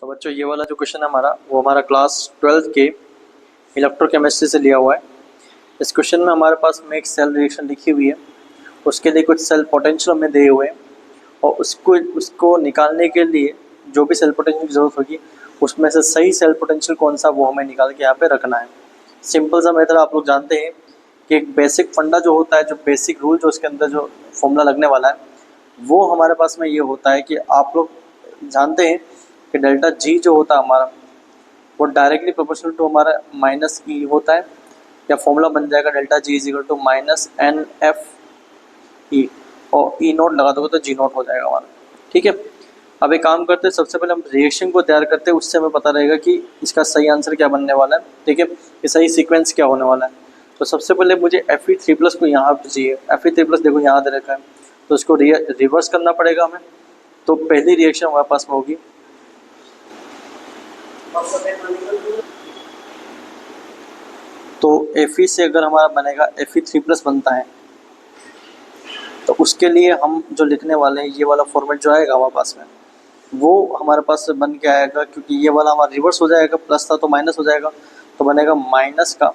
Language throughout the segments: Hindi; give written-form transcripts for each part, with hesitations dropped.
तो बच्चों ये वाला जो क्वेश्चन है हमारा वो हमारा क्लास 12th के इलेक्ट्रोकेमिस्ट्री से लिया हुआ है। इस क्वेश्चन में हमारे पास में एक सेल रिएक्शन लिखी हुई है, उसके लिए कुछ सेल पोटेंशियल हमें दिए हुए हैं और उसको निकालने के लिए जो भी सेल पोटेंशियल की ज़रूरत होगी उसमें से सही सेल पोटेंशियल कौन सा वो हमें निकाल के यहाँ पे रखना है। सिंपल सा मेथड आप लोग जानते हैं कि एक बेसिक फंडा जो होता है, जो बेसिक रूल जो उसके अंदर जो फॉर्मूला लगने वाला है वो हमारे पास में ये होता है कि आप लोग जानते हैं कि डेल्टा जी जो होता है हमारा वो डायरेक्टली प्रोपोर्शनल टू हमारा माइनस ई होता है, या फॉर्मूला बन जाएगा delta G is equal to minus n F E, और ई नोट लगा दोगे तो जी नोट हो जाएगा हमारा। ठीक है, अब एक काम करते हैं, सबसे पहले हम रिएक्शन को तैयार करते हैं, उससे हमें पता रहेगा कि इसका सही आंसर क्या बनने वाला है। ठीक है, ये सही सीक्वेंस क्या होने वाला है। तो सबसे पहले मुझे Fe3+ को यहाँ पे चाहिए। Fe3+ देखो यहाँ दे रखा है, तो इसको रिवर्स करना पड़ेगा हमें। तो पहली रिएक्शन हमारे पास में होगी तो Fe से अगर हमारा बनेगा Fe3+ बनता है तो उसके लिए हम जो लिखने वाले हैं ये वाला फॉर्मेट जो आएगा हमारे पास में वो हमारे पास बन के आएगा, क्योंकि ये वाला हमारा रिवर्स हो जाएगा, प्लस था तो माइनस हो जाएगा, तो बनेगा माइनस का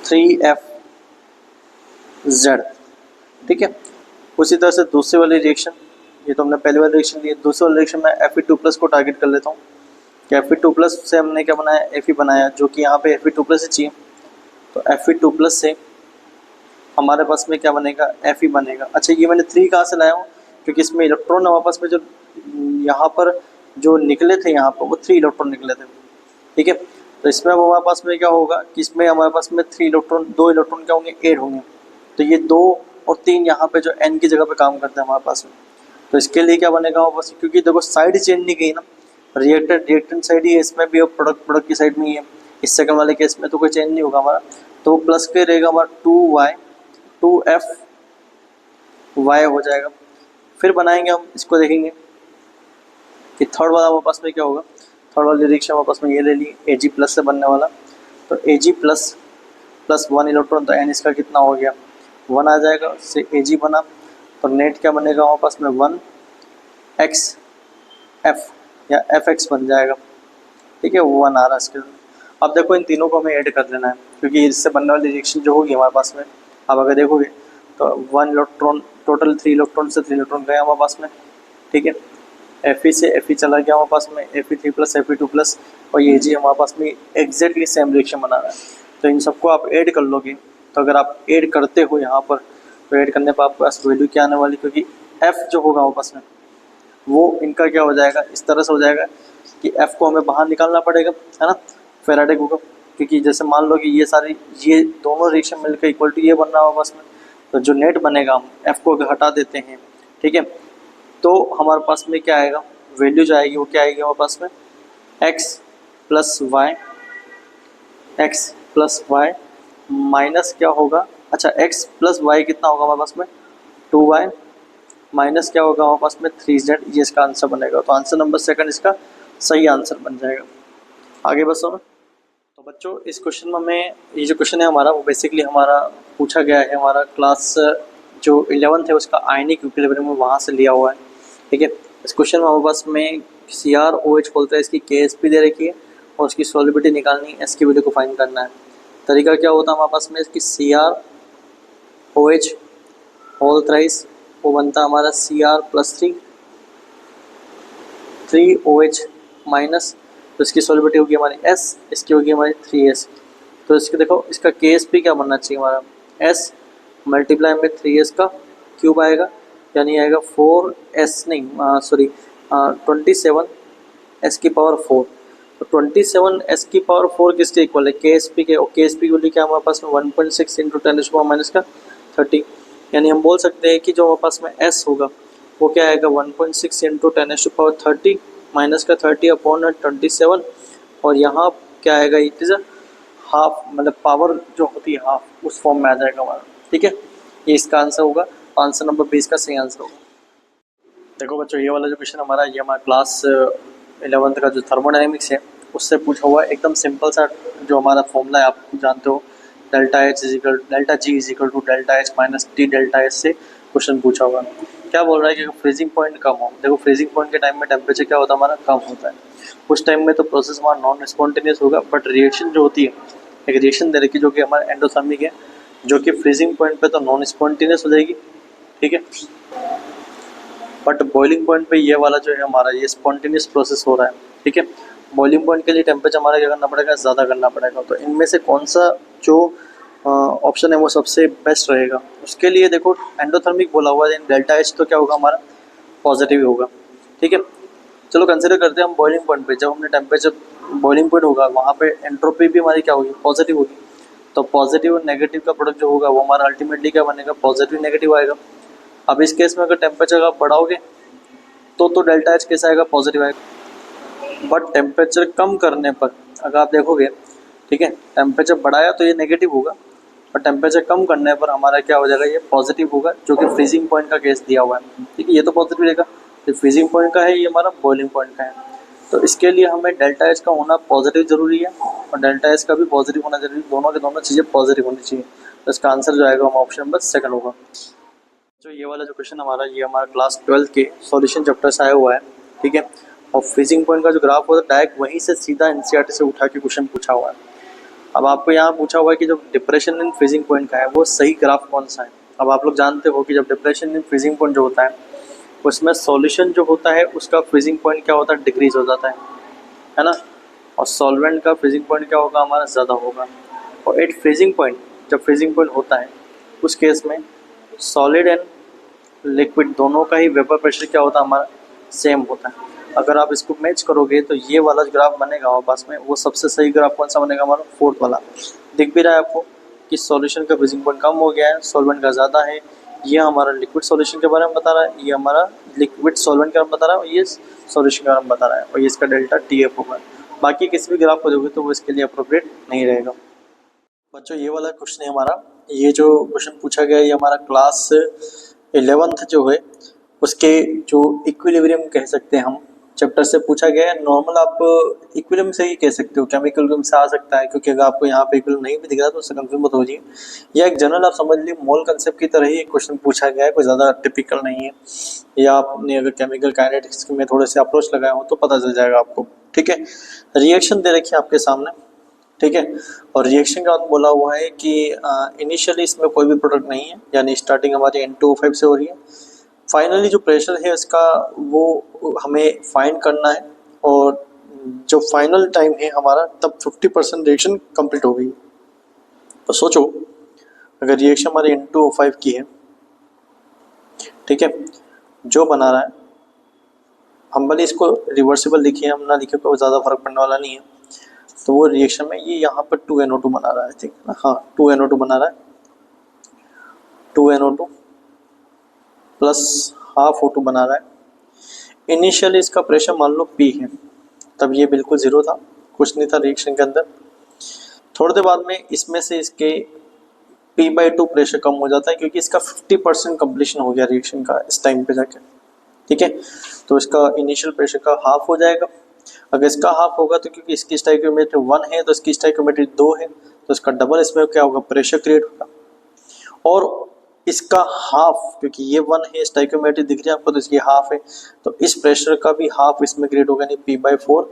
3FZ। ठीक है, उसी तरह से दूसरी वाली रिएक्शन, ये तो हमने पहली वाली रिएक्शन ली है, दूसरी वाली रिएक्शन में Fe2+ को टारगेट कर लेता हूँ कि Fe2+ से हमने क्या बनाया, Fe बनाया, जो कि यहाँ पे Fe2+ ही चाहिए। तो Fe2+ से हमारे पास में क्या बनेगा, Fe बनेगा। अच्छा, ये मैंने 3 कहाँ से लाया हूँ, क्योंकि इसमें इलेक्ट्रॉन हमारे पास में जो यहाँ पर जो निकले थे यहाँ पर वो 3 इलेक्ट्रॉन निकले थे। ठीक है, तो इसमें अब हमारे पास में क्या होगा कि इसमें हमारे पास में 3 इलेक्ट्रॉन, 2 इलेक्ट्रॉन क्या होंगे, ऐड होंगे। तो ये 2 और 3 यहाँ पे जो n की जगह पे काम करते हैं हमारे पास में, तो इसके लिए क्या बनेगा हमारे पास, क्योंकि देखो साइड चेंज नहीं गई ना, रिएक्टेंट साइड ही है, इसमें भी प्रोडक्ट की साइड में ही है। इस सेकंड वाले केस में तो कोई चेंज नहीं होगा हमारा, तो प्लस के रहेगा हमारा 2FY हो जाएगा। फिर बनाएंगे हम इसको, देखेंगे कि थर्ड वाला हमारे पास में क्या होगा। थर्ड वाली रिएक्शन हमारे पास में ये ले ली Ag+ से बनने वाला, तो Ag+ प्लस 1 इलेक्ट्रॉन, तो n इसका कितना हो गया, 1 आ जाएगा, उससे Ag बना, तो नेट क्या बनेगा हमारे पास में 1xF या Fx बन जाएगा। ठीक है, 1 आ रहा है इसके। अब देखो इन तीनों को हमें ऐड कर लेना है, क्योंकि इससे बनने वाली रिएक्शन जो होगी हमारे पास में, अब अगर देखोगे तो 1 इलेक्ट्रॉन, टोटल 3 इलेक्ट्रॉन से 3 इलेक्ट्रॉन गए हमारे पास में। ठीक है, Fe से Fe चला गया हमारे पास में, Fe3+, Fe2+, और ये जी हमारे पास में एग्जैक्टली सेम रिएक्शन बना रहा है। तो इन सबको आप ऐड कर लोगे, तो अगर आप ऐड करते हो यहाँ पर, तो ऐड करने पर आपके पास वैल्यू क्या आने वाली, क्योंकि F जो होगा हमारे पास में वो इनका क्या हो जाएगा, इस तरह से हो जाएगा कि F को हमें बाहर निकालना पड़ेगा, है ना, फैराडे को, क्योंकि जैसे मान लो कि ये दोनों रिएक्शन मिलकर इक्वल टू ये बन रहा है हमारे पास में, तो जो नेट बनेगा हम F को हटा देते हैं। ठीक है, तो हमारे पास में क्या आएगा, वैल्यू जो आएगी वो क्या आएगी हमारे पास में, x प्लस वाई माइनस क्या होगा, अच्छा x प्लस वाई कितना होगा हमारे पास में 2y, माइनस क्या होगा हमारे पास में 3z, ये इसका आंसर बनेगा। तो आंसर नंबर 2 इसका सही आंसर बन जाएगा। आगे बसो ना। तो बच्चों इस क्वेश्चन में हमें, ये जो क्वेश्चन है हमारा वो बेसिकली हमारा पूछा गया है, हमारा क्लास जो 11th है उसका आयनिक इक्विलिब्रियम में वहाँ से लिया हुआ है। ठीक है, इस क्वेश्चन में हमारे पास में CrOH बोलता है, इसकी Ksp दे रखी है और उसकी सॉल्युबिलिटी निकालनी है, S की वैल्यू को फाइंड करना है। तरीका क्या होता है हमारे पास में, इसकी CrOH होल थ्राइस, वो बनता है हमारा Cr+3 3OH माइनस, तो इसकी सॉल्युबिलिटी होगी हमारी S, इसकी होगी हमारी 3S। तो इसके देखो इसका Ksp क्या बनना चाहिए हमारा, S मल्टीप्लाई में 3S का क्यूब आएगा, यानी आएगा 4S नहीं सॉरी 27S की पावर 4। तो 27S की पावर 4 किसके इक्वल है, Ksp के, और Ksp की वैल्यू क्या हमारे पास में 1.6 इंटू 10⁻⁻30, यानी हम बोल सकते हैं कि जो हमारे पास में S होगा वो क्या आएगा 1.6 इंटू 10⁻30 माइनस का 30/27, और यहाँ क्या आएगा, इट इज़ हाफ, मतलब पावर जो होती है हाफ, उस फॉर्म में आ जाएगा हमारा। ठीक है, ये इसका आंसर होगा, आंसर नंबर 20 का सही आंसर होगा। देखो बच्चों ये वाला जो क्वेश्चन हमारा, ये हमारा क्लास 11th का जो थर्मोडायनेमिक्स है उससे पूछा हुआ है। एकदम सिंपल सा जो हमारा फॉर्मूला है आप जानते हो, delta G is equal to delta H minus T delta S से क्वेश्चन पूछा हुआ है। क्या बोल रहा है कि फ्रीजिंग पॉइंट कम हो। देखो फ्रीजिंग पॉइंट के टाइम में टेम्परेचर क्या होता है हमारा, कम होता है। उस टाइम में तो प्रोसेस हमारा नॉन स्पॉन्टेनियस होगा, बट रिएक्शन जो होती है, एक रिएक्शन दे रखी जो कि हमारा एंडोथर्मिक है, जो कि फ्रीजिंग पॉइंट पे तो नॉन स्पॉन्टेनियस हो जाएगी, ठीक है। बट बॉइलिंग पॉइंट पे ये वाला जो है हमारा ये स्पॉन्टेनियस प्रोसेस हो रहा है, ठीक है। बॉइलिंग पॉइंट के लिए टेम्परेचर हमारा क्या करना पड़ेगा, ज़्यादा करना पड़ेगा। तो इनमें से कौन सा जो ऑप्शन है वो सबसे बेस्ट रहेगा, उसके लिए देखो एंडोथर्मिक बोला हुआ है, डेल्टा एच तो क्या होगा हमारा, पॉजिटिव ही होगा, ठीक है। चलो कंसिडर करते हैं हम बॉइलिंग पॉइंट पे, जब हमने टेम्परेचर बॉइलिंग पॉइंट होगा वहाँ पे एंट्रोपी भी हमारी क्या होगी, पॉजिटिव होगी। तो पॉजिटिव और नेगेटिव का प्रोडक्ट जो होगा वो हमारा अल्टीमेटली क्या बनेगा, पॉजिटिव नेगेटिव आएगा। अब इस केस में अगर टेम्परेचर आप बढ़ाओगे तो डेल्टा एच कैसा आएगा, पॉजिटिव आएगा। बट टेम्परेचर कम करने पर अगर आप देखोगे, ठीक है, टेम्परेचर बढ़ाया तो ये नेगेटिव होगा, और टेम्परेचर कम करने पर हमारा क्या हो जाएगा, ये पॉजिटिव होगा, जो कि फ्रीजिंग पॉइंट का केस दिया हुआ है, ठीक है। ये तो पॉजिटिव रहेगा, ये फ्रीजिंग पॉइंट का है, ये हमारा बॉइलिंग पॉइंट का है। तो इसके लिए हमें डेल्टा एच का होना पॉजिटिव जरूरी है, और डेल्टा एच का भी पॉजिटिव होना जरूरी है। दोनों के दोनों चीज़ें पॉजिटिव होनी चाहिए। तो इसका आंसर जो आएगा हमारा ऑप्शन नंबर सेकंड होगा। जो ये वाला जो क्वेश्चन हमारा, ये हमारा क्लास 12 के सॉल्यूशन चैप्टर से आया हुआ है, ठीक है। और फ्रीजिंग पॉइंट का जो ग्राफ होता है डायरेक्ट वहीं से सीधा एनसीईआरटी से उठा के क्वेश्चन पूछा हुआ है। अब आपको यहाँ पूछा हुआ है कि जो डिप्रेशन इन फ्रीजिंग पॉइंट का है वो सही ग्राफ कौन सा है। अब आप लोग जानते हो कि जब डिप्रेशन इन फ्रीजिंग पॉइंट जो होता है उसमें सॉल्यूशन जो होता है उसका फ्रीजिंग पॉइंट क्या होता है, डिक्रीज हो जाता है ना। और सॉल्वेंट का फ्रीजिंग पॉइंट क्या होगा, हमारा ज़्यादा होगा। और एट फ्रीजिंग पॉइंट, जब फ्रीजिंग पॉइंट होता है उस केस में सॉलिड एंड लिक्विड दोनों का ही वेपर प्रेशर क्या होता है, हमारा सेम होता है। अगर आप इसको मैच करोगे तो ये वाला ग्राफ बनेगा हमारे पास में, वो सबसे सही ग्राफ कौन सा बनेगा, हमारा फोर्थ वाला। दिख भी रहा है आपको कि सॉल्यूशन का फ्रीजिंग पॉइंट कम हो गया है, सॉल्वेंट का ज़्यादा है। ये हमारा लिक्विड सॉल्यूशन के बारे में बता रहा है, ये हमारा लिक्विड सॉल्वेंट के बारे में बता रहा है, और ये सॉल्यूशन के बारे में बता रहा है, और ये इसका डेल्टा TF होगा। बाकी किसी भी ग्राफ को दोगे तो वो इसके लिए अप्रोप्रिएट नहीं रहेगा। बच्चों ये वाला क्वेश्चन है हमारा, ये जो क्वेश्चन पूछा गया है ये हमारा क्लास 11th जो है उसके जो इक्विलिब्रियम कह सकते हैं हम चैप्टर से पूछा गया है। नॉर्मल आप इक्विलिब्रियम से ही कह सकते हो, केमिकल से आ सकता है, क्योंकि अगर आपको यहाँ पे इक्विलिब्रियम नहीं भी दिख रहा तो उससे कंफ्यूज मत हो जाइए। या एक जनरल आप समझ लीजिए मोल कंसेप्ट की तरह ही एक क्वेश्चन पूछा गया है, कोई ज़्यादा टिपिकल नहीं है। या आपने अगर केमिकल काइनेटिक्स में थोड़े से अप्रोच लगाए हो तो पता चल जाएगा आपको, ठीक है। रिएक्शन दे रखी है आपके सामने, ठीक है। और रिएक्शन का बोला हुआ है कि इनिशियली इसमें कोई भी प्रोडक्ट नहीं है, यानी स्टार्टिंग हमारी N2O5 से हो रही है। फाइनली जो प्रेशर है इसका वो हमें फाइंड करना है, और जो फाइनल टाइम है हमारा तब 50% रिएक्शन कंप्लीट हो गई। तो सोचो अगर रिएक्शन हमारी N2O5 की है, ठीक है, जो बना रहा है, हम भले इसको रिवर्सिबल लिखिए हम ना लिखे कोई ज़्यादा फर्क पड़ने वाला नहीं है। तो वो रिएक्शन में ये यहाँ पर 2NO2 बना रहा है, ठीक है ना, हाँ 2NO2 बना रहा है, 2NO2 प्लस हाफ O2 बना रहा है। इनिशियली इसका प्रेशर मान लो P है, तब ये बिल्कुल ज़ीरो था, कुछ नहीं था रिएक्शन के अंदर। थोड़ी देर बाद में इसमें से इसके P/2 प्रेशर कम हो जाता है, क्योंकि इसका 50% कंप्लीशन हो गया रिएक्शन का इस टाइम पे जाके, ठीक है। तो इसका इनिशियल प्रेशर का हाफ हो जाएगा। अगर इसका हाफ होगा तो क्योंकि इसकी स्टोइकियोमेट्री 1 है तो इसकी स्टोइकियोमेट्री 2 है, तो इसका डबल इसमें क्या होगा, प्रेशर क्रिएट होगा। और इसका हाफ, क्योंकि ये 1 है, स्टोइकियोमेट्री दिख रही है आपको, तो इसकी हाफ है, तो इस प्रेशर का भी हाफ इसमें क्रिएट होगा, यानी P/4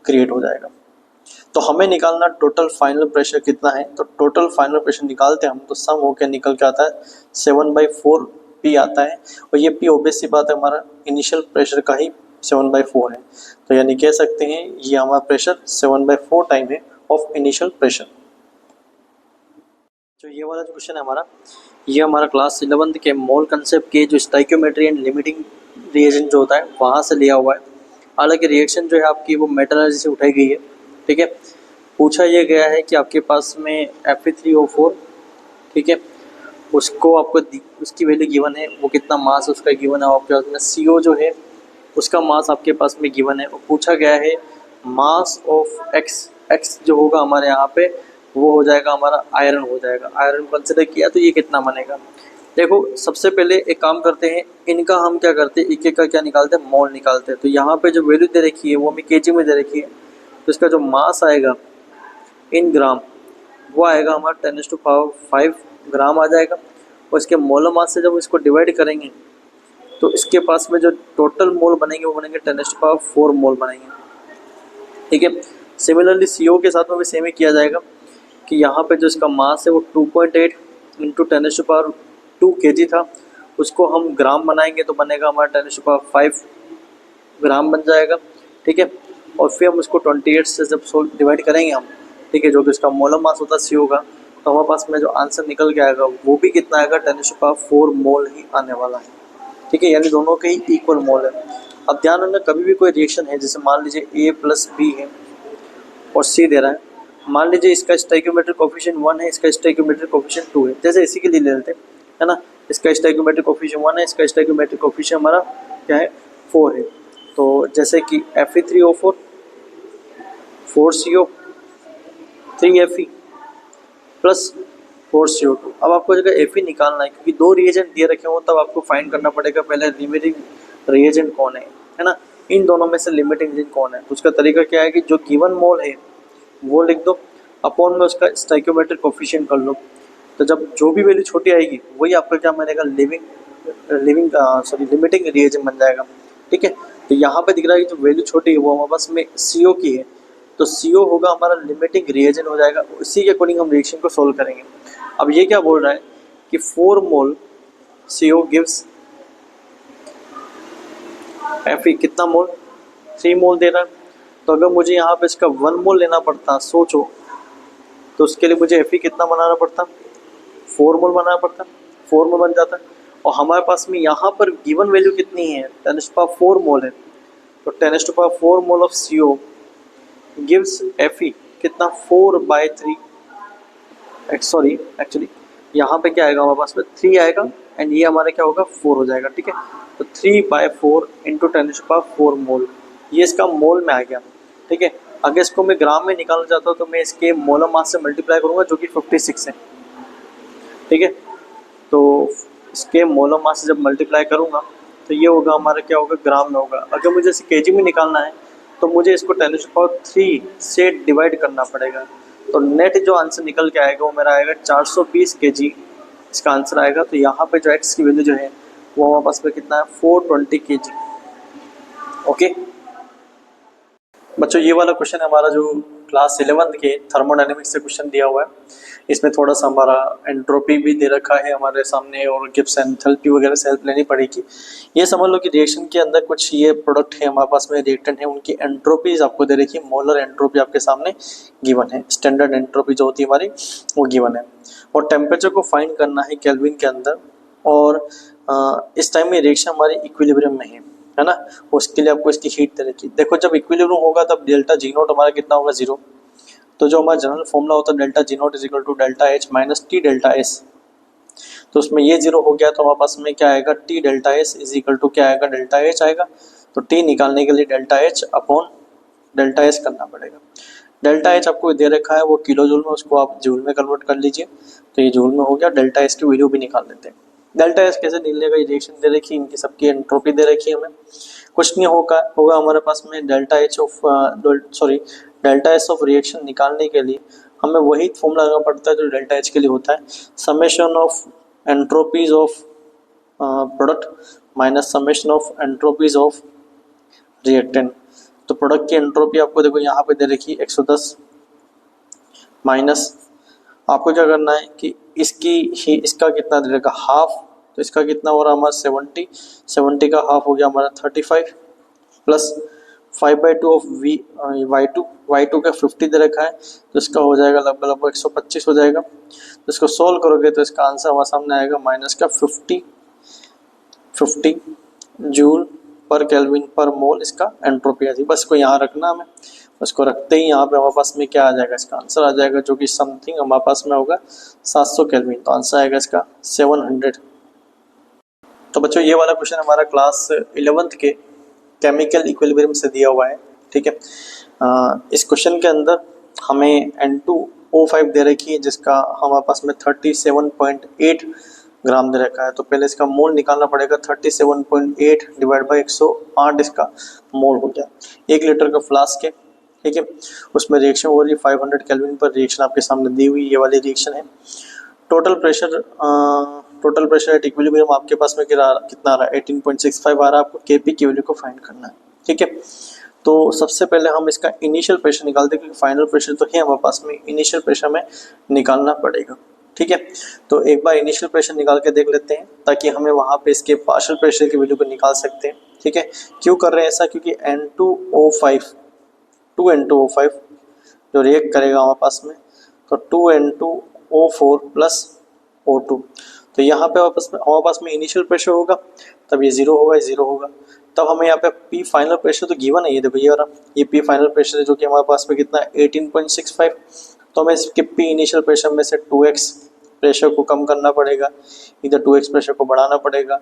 क्रिएट हो जाएगा। तो हमें निकालना टोटल फाइनल प्रेशर कितना है, तो टोटल फाइनल प्रेशर निकालते हैं हम तो सम होकर निकल के आता है 7/4 P आता है। और ये P ऑब्वियस सी बात है हमारा इनिशियल प्रेशर का ही 7/4 है, तो यानी कह सकते हैं ये हमारा प्रेशर 7/4 टाइम है ऑफ इनिशियल प्रेशर। जो ये वाला जो क्वेश्चन है हमारा, ये हमारा क्लास 11th के मोल कंसेप्ट के जो स्टोइकियोमेट्री एंड लिमिटिंग रिएजेंट जो होता है वहाँ से लिया हुआ है। हालांकि रिएक्शन जो है आपकी वो मेटलर्जी से उठाई गई है, ठीक है। पूछा ये गया है कि आपके पास में Fe3O4, ठीक है, उसको आपको उसकी वैल्यू गिवन है, वो कितना मास उसका गिवन है, आपके पास में CO जो है उसका मास आपके पास में गिवन है। और पूछा गया है मास ऑफ एक्स जो होगा हमारे यहाँ पे वो हो जाएगा हमारा आयरन हो जाएगा। आयरन कंसिडर किया तो ये कितना बनेगा। देखो सबसे पहले एक काम करते हैं, इनका हम क्या करते हैं, एक का क्या निकालते हैं, मोल निकालते हैं। तो यहाँ पे जो वैल्यू दे रखी है वो हमें केजी में दे रखी है, तो इसका जो मास आएगा इन ग्राम वो आएगा हमारा 10⁵ ग्राम आ जाएगा। और इसके मोलर मास से जब इसको डिवाइड करेंगे तो इसके पास में जो टोटल मोल बनेंगे वो बनेंगे 10⁴ मोल बनेंगे। ठीक है, सिमिलरली CO के साथ में भी सेम ही किया जाएगा कि यहाँ पे जो इसका मास है वो 2.8 इंटू 10⁻² kg था, उसको हम ग्राम बनाएंगे तो बनेगा हमारा 10⁵ ग्राम बन जाएगा। ठीक है, और फिर हम उसको 28 से जब डिवाइड करेंगे हम, ठीक है, जो कि इसका मोलर मास होता है CO का, तो हमारे पास में जो आंसर निकल के आएगा वो भी कितना आएगा 10⁴ मोल ही आने वाला है। ठीक है, यानी दोनों के ही इक्वल मोल है। अब ध्यान रखना, कभी भी कोई रिएक्शन है, जैसे मान लीजिए A + B है और C दे रहा है, मान लीजिए इसका स्टोइकियोमेट्रिक कोफिशिएंट 1 है, इसका स्टोइकियोमेट्रिक कोफिशिएंट 2 है, जैसे इसी के लिए ले लेते हैं, है ना, इसका स्टोइकियोमेट्रिक कोफिशिएंट 1 है, इसका स्टोइकियोमेट्रिक कोफिशिएंट हमारा क्या है 4 है। तो जैसे कि Fe3O4 4CO 3Fe plus 4CO2। अब आपको जगह Fe निकालना है, क्योंकि दो रिएजेंट दिए रखे हो तब आपको फाइंड करना पड़ेगा पहले लिमिटिंग रिएजेंट कौन है ना, इन दोनों में से लिमिटिंग रिएजेंट कौन है। उसका तरीका क्या है कि जो गिवन मोल है वो लिख दो, अपॉन में उसका स्टोइकियोमेट्रिक कोफिशिएंट कर लो, तो जब जो भी वैल्यू छोटी आएगी वही आपका क्या बनेगा लिमिटिंग रिएजेंट बन जाएगा। ठीक है, तो यहाँ पे दिख रहा है कि जो वैल्यू छोटी है वो हमारे पास में CO की है, तो CO होगा हमारा लिमिटिंग रिएजेंट हो जाएगा, उसी के अकॉर्डिंग हम रिएक्शन को सोल्व करेंगे। अब ये क्या बोल रहा है कि 4 मोल CO गिव्स Fe कितना मोल 3 मोल दे रहा है। तो अगर मुझे यहाँ पे इसका 1 मोल लेना पड़ता, सोचो, तो उसके लिए मुझे Fe कितना बनाना पड़ता 4 मोल बनाना पड़ता, 4 मोल बन जाता है। और हमारे पास में यहाँ पर गिवन वैल्यू कितनी है 10⁴ मोल है, तो 10⁴ mole of CO gives Fe कितना 4/3 सॉरी एक्चुअली यहाँ पे क्या आएगा हमारे पास में 3 आएगा एंड ये हमारा क्या होगा 4 हो जाएगा। ठीक है, तो 3/4 इंटू 10⁴ मोल, ये इसका मोल में आ गया। ठीक है, अगर इसको मैं ग्राम में निकालना चाहता हूँ तो मैं इसके मोलर मास से मल्टीप्लाई करूँगा जो कि 56 है। ठीक है, तो इसके मोलर मास से जब मल्टीप्लाई करूँगा तो ये होगा हमारा क्या होगा ग्राम में होगा। अगर मुझे इसे kg में निकालना है तो मुझे इसको 10⁻³ से डिवाइड करना पड़ेगा, तो नेट जो आंसर निकल के आएगा वो मेरा आएगा 420 kg इसका आंसर आएगा। तो यहाँ पे जो x की वैल्यू जो है वो हमारे पास में कितना है 420 kg। ओके बच्चों, ये वाला क्वेश्चन हमारा जो क्लास 11th के थर्मोडायनेमिक्स से क्वेश्चन दिया हुआ है, इसमें थोड़ा सा हमारा एंट्रोपी भी दे रखा है हमारे सामने और गिब्स एंथैल्पी वगैरह से हेल्प लेनी पड़ेगी। ये समझ लो कि रिएक्शन के अंदर कुछ ये प्रोडक्ट है हमारे पास में, रिएक्टेंट है, उनकी एंट्रोपीज आपको दे रखी है। मोलर एंट्रोपी आपके सामने गिवन है, स्टैंडर्ड एंट्रोपी जो होती है हमारी वो गिवन है, और टेम्परेचर को फाइंड करना है केल्विन के अंदर। और इस टाइम में रिएक्शन हमारी इक्विलिब्रियम में है ना, उसके लिए आपको इसकी हीट दे रखी। देखो जब इक्विलिब्रियम होगा तब डेल्टा G0 हमारा कितना होगा 0, तो जो हमारा जनरल फॉर्मूला होता है delta G0 = delta H minus T delta S, तो उसमें ये 0 हो गया तो हमारे पास में क्या आएगा T डेल्टा S = क्या आएगा डेल्टा H आएगा। तो T निकालने के लिए delta H upon delta S करना पड़ेगा। डेल्टा H आपको दे रखा है वो किलो जूल में, उसको आप जूल में कन्वर्ट कर लीजिए, तो ये जूल में हो गया। डेल्टा S की वैल्यू भी निकाल लेते हैं। डेल्टा S कैसे निकलेगा, ये रिएक्शन दे रखी है, इनकी सबकी एंट्रोपी दे रखी है हमें, कुछ नहीं होगा हमारे पास में डेल्टा S ऑफ रिएक्शन निकालने के लिए हमें वही फॉर्मूला लगाना पड़ता है जो डेल्टा H के लिए होता है, summation of entropies of product minus summation of entropies of reactant. तो प्रोडक्ट की एंट्रोपी आपको देखो यहाँ पे दे रखी 110 माइनस, आपको क्या करना है कि इसका कितना दे रखा हाफ, तो इसका कितना हो रहा है हमारा 70 का हाफ हो गया हमारा 35 प्लस 5/2 ऑफ y2 का 50 दे रखा है, तो इसका हो जाएगा लगभग 125 हो जाएगा। तो इसको सोल्व करोगे तो इसका आंसर हमारे सामने आएगा माइनस का 50 जूल पर केल्विन पर मोल इसका एंट्रोपी आ जाएगी। बस को यहाँ रखना हमें, उसको रखते ही यहाँ पे हमारे पास में क्या आ जाएगा इसका आंसर आ जाएगा जो कि समथिंग हमारे पास में होगा 700 केल्विन, तो आंसर आएगा इसका 700। तो बच्चों ये वाला क्वेश्चन हमारा क्लास 11th के केमिकल इक्विलिब्रियम से दिया हुआ है। ठीक है, इस क्वेश्चन के अंदर हमें N2O5 दे रखी है जिसका हमारे पास में 37.8 ग्राम दे रखा है। तो पहले इसका मोल निकालना पड़ेगा, 37.8 डिवाइड बाई 108 इसका मोल हो गया। 1 लीटर का फ्लास्क है, ठीक है, उसमें रिएक्शन हो रही है 500 केल्विन पर, रिएक्शन आपके सामने दी हुई ये वाली रिएक्शन है। Total pressure total pressure at equilibrium आपके पास में कितना आ रहा है 18.65 आ रहा है। आपको केपी की वैल्यू को फाइंड करना है, ठीक है। तो सबसे पहले हम इसका इनिशियल प्रेशर निकालते हैं, क्योंकि फाइनल प्रेशर तो है हमारे पास में, इनिशियल प्रेशर में निकालना पड़ेगा, ठीक है। तो एक बार इनिशियल प्रेशर निकाल के देख लेते हैं, ताकि हमें वहाँ पे इसके पार्शियल प्रेशर की वैल्यू को निकाल सकते हैं, ठीक है। क्यों कर रहे हैं ऐसा, क्योंकि N2O5 2N2O5 जो रिएक्ट करेगा हमारे पास में, तो 2N2O4 प्लस O2, तो यहाँ पे हमारे पास में इनिशियल प्रेशर होगा, तब ये जीरो होगा, ये जीरो होगा। तब हमें यहाँ पे पी फाइनल प्रेशर तो गिवन है, ये देखो ये वाला, ये पी फाइनल प्रेशर है जो कि हमारे पास में कितना है 18.65। तो हमें इसके पी इनिशियल प्रेशर में से 2x प्रेशर को कम करना पड़ेगा, इधर 2x प्रेशर को बढ़ाना पड़ेगा।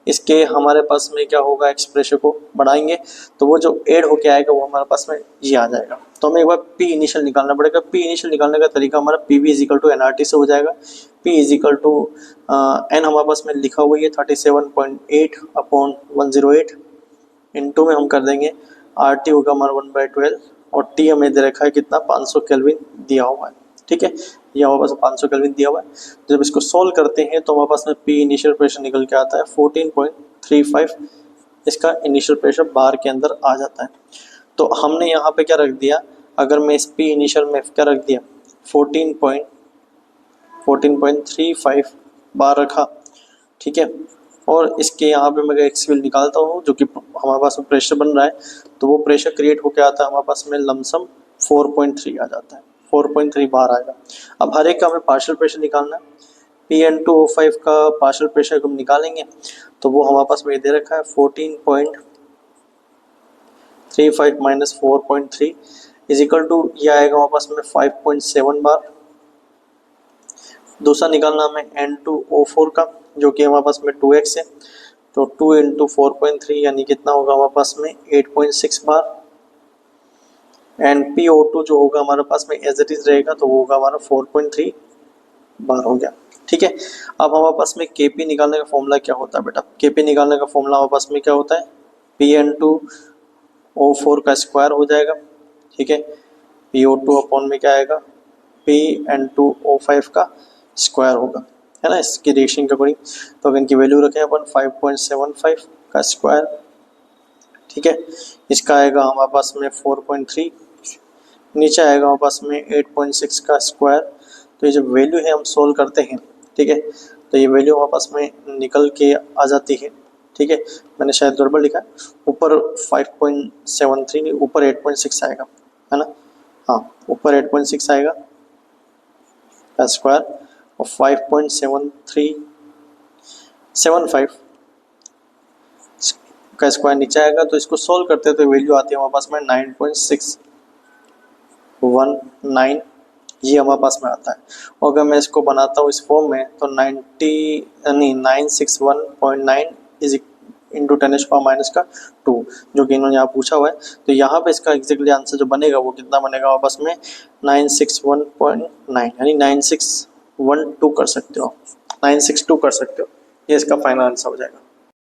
इसके हमारे पास में क्या होगा, x प्रेशर को बढ़ाएंगे तो वो जो ऐड होके आएगा वो हमारे पास में ये आ जाएगा। तो हमें एक बार पी इनिशियल निकालना पड़ेगा। पी इनिशियल निकालने का तरीका हमारा PV इजिकल टू NRT से हो जाएगा। P इजिकल टू N हमारे पास में लिखा हुआ है 37.8 अपॉन 108, इनटू में हम कर देंगे RT होगा हमारा 1/12, और T हमें दे रखा है कितना 500 केल्विन दिया हुआ है, ठीक है। ये हमारे पास 500 केल्विन दिया हुआ है। जब इसको सॉल्व करते हैं तो हमारे पास में P इनिशियल प्रेशर निकल के आता है 14.35, इसका इनिशियल प्रेशर बार के अंदर आ जाता है। तो हमने यहाँ पे क्या रख दिया, अगर मैं इस P इनिशियल में क्या रख दिया 14.35 बार रखा, ठीक है। और इसके यहाँ पे मैं एक्स वैल्यू निकालता हूँ जो कि हमारे पास में प्रेशर बन रहा है, तो वो प्रेशर क्रिएट होकर आता है हमारे पास में लमसम 4.3 आ जाता है, 4.3 बार आएगा। अब हर एक का हमें पार्शियल प्रेशर निकालना है। P(N2O5) का पार्शियल प्रेशर हम निकालेंगे तो वो हमारे पास में दे रखा है 14.35 माइनस 4.3 इजिकल टू ये आएगा हमारे पास में 5.7 बार। दूसरा निकालना हमें N2O4 का, जो कि हमारे पास में 2x है, तो 2 इंटू 4.3 यानी कितना होगा हमारे पास में 8.6 बार। एंड PO2 जो होगा हमारे पास में एज इट इज रहेगा, तो वो होगा हमारा 4.3 बार हो गया, ठीक है। अब हमारे पास में KP निकालने का फॉर्मूला क्या होता है बेटा, KP निकालने का फॉर्मूला हमारे पास में क्या होता है P(N2O4) का स्क्वायर हो जाएगा, ठीक है। PO2 अपॉन में क्या आएगा P(N2O5) का स्क्वायर होगा, है ना, इसकी रिएक्शन के अकॉर्डिंग। तो अगर इनकी वैल्यू रखें अपन 5.75 का स्क्वायर, ठीक है। इसका आएगा हमारे पास में 4.3, नीचे आएगा हमारे पास में 8.6 का स्क्वायर। तो ये जो वैल्यू है हम सोल्व करते हैं, ठीक है, तो ये वैल्यू हमारे पास में निकल के आ जाती है, ठीक है। मैंने शायद गड़बड़ लिखा है, ऊपर 5.73 नहीं, ऊपर 8.6 आएगा, है ना, हाँ ऊपर 8.6 आएगा का स्क्वायर और 5.7375 का स्क्वायर नीचे आएगा। तो इसको सोल्व करते हैं तो वैल्यू आती है हमारे पास में 9.619, ये हमारे पास में आता है। और अगर मैं इसको बनाता हूँ इस फॉर्म में तो 961.9 इज इंटू 10⁻², जो कि इन्होंने यहाँ पूछा हुआ है। तो यहाँ पे इसका एग्जैक्टली आंसर जो बनेगा वो कितना बनेगा हमारे पास में 961.9, यानी 9612 कर सकते हो, 962 कर सकते हो, ये इसका फाइनल आंसर हो जाएगा।